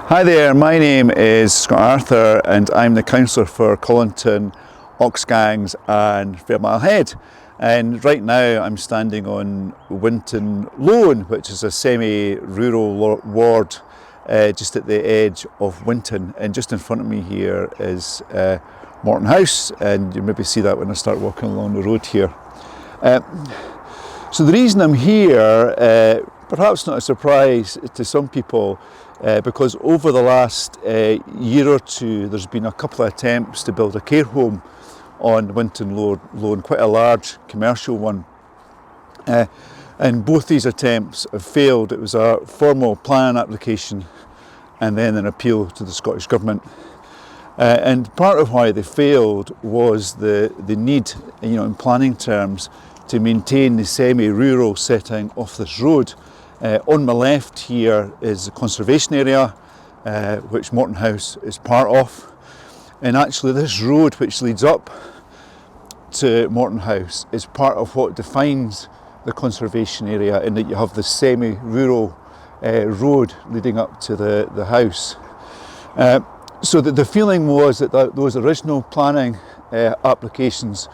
Hi there, my name is Scott Arthur and I'm the councillor for Collington, Oxgangs and Fairmile Head. And right now I'm standing on Winton Lone, which is a semi-rural ward just at the edge of Winton. And just in front of me here is Morton House, and you'll maybe see that when I start walking along the road here. So the reason I'm here, perhaps not a surprise to some people, because over the last year or two there's been a couple of attempts to build a care home on Winton Lone, quite a large commercial one. And both these attempts have failed. It was a formal plan application and then an appeal to the Scottish Government. And part of why they failed was the need, in planning terms, to maintain the semi-rural setting of this road. On my left here is the conservation area, which Morton House is part of. And actually this road which leads up to Morton House is part of what defines the conservation area, in that you have the semi-rural road leading up to the house. So the feeling was that those original planning applications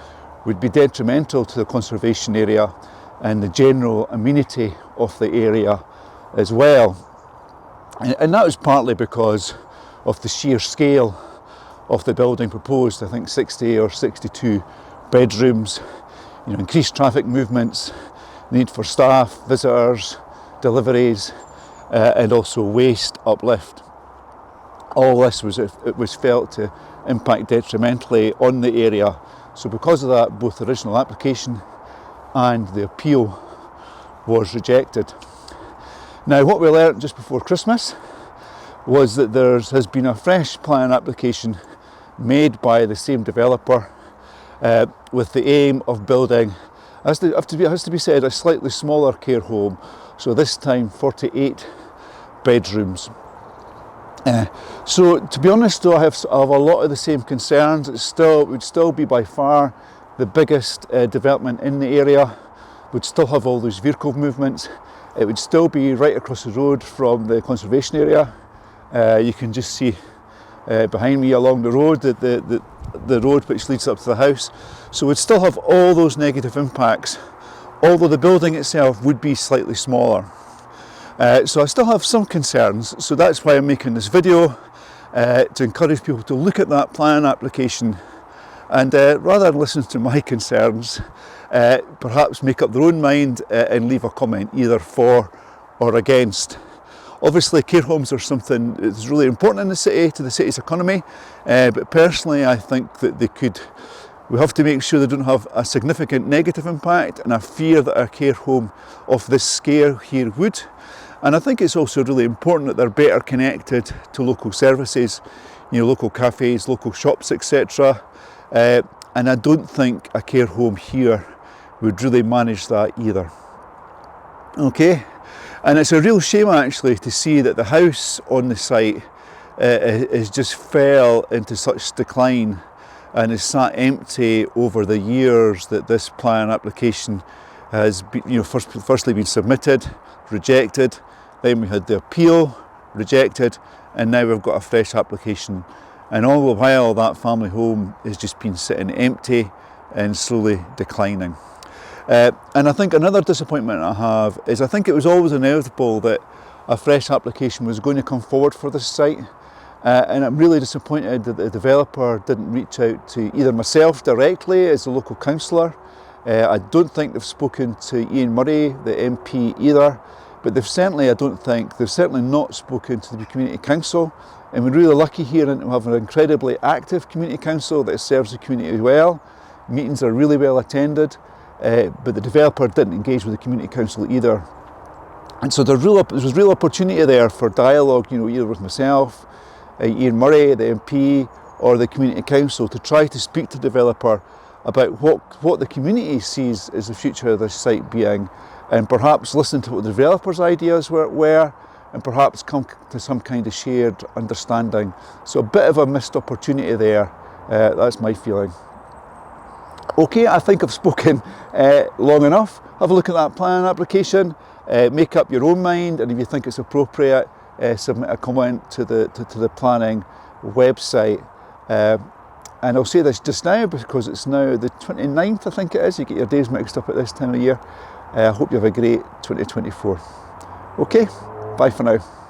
would be detrimental to the conservation area and the general amenity of the area as well. And that was partly because of the sheer scale of the building proposed. I think 60 or 62 bedrooms, increased traffic movements, need for staff, visitors, deliveries, and also waste uplift. All this was felt to impact detrimentally on the area. So because of that, both the original application and the appeal was rejected. Now, what we learnt just before Christmas was that there has been a fresh plan application made by the same developer with the aim of building, has to be said, a slightly smaller care home. So this time 48 bedrooms. So to be honest though, I have a lot of the same concerns. It would still be by far the biggest development in the area. Would still have all those vehicle movements. It would still be right across the road from the conservation area. You can just see behind me along the road, the road which leads up to the house. So we'd still have all those negative impacts, although the building itself would be slightly smaller. So I still have some concerns, so that's why I'm making this video, to encourage people to look at that plan application and rather than listen to my concerns, perhaps make up their own mind and leave a comment either for or against. Obviously care homes are something that's really important in the city, to the city's economy, but personally I think that we have to make sure they don't have a significant negative impact, and I fear that a care home of this scale here would. And I think it's also really important that they're better connected to local services, local cafes, local shops, etc. And I don't think a care home here would really manage that either. Okay, and it's a real shame actually to see that the house on the site is just fell into such decline and is sat empty over the years that this plan application has been, firstly been submitted, rejected, then we had the appeal, rejected, and now we've got a fresh application. And all the while that family home has just been sitting empty and slowly declining. And I think another disappointment I have is I think it was always inevitable that a fresh application was going to come forward for this site. And I'm really disappointed that the developer didn't reach out to either myself directly as a local councillor. I don't think they've spoken to Ian Murray, the MP, either. But they've certainly not spoken to the community council. And we're really lucky here to have an incredibly active community council that serves the community well. Meetings are really well attended, but the developer didn't engage with the community council either. And so there was real opportunity there for dialogue, either with myself, Ian Murray, the MP, or the community council, to try to speak to the developer about what the community sees as the future of this site being, and perhaps listen to what the developers' ideas were, and perhaps come to some kind of shared understanding. So a bit of a missed opportunity there, that's my feeling. Okay, I think I've spoken long enough. Have a look at that plan application, make up your own mind, and if you think it's appropriate, submit a comment to the planning website. And I'll say this just now because it's now the 29th, I think it is. You get your days mixed up at this time of year. I hope you have a great 2024. Okay, bye for now.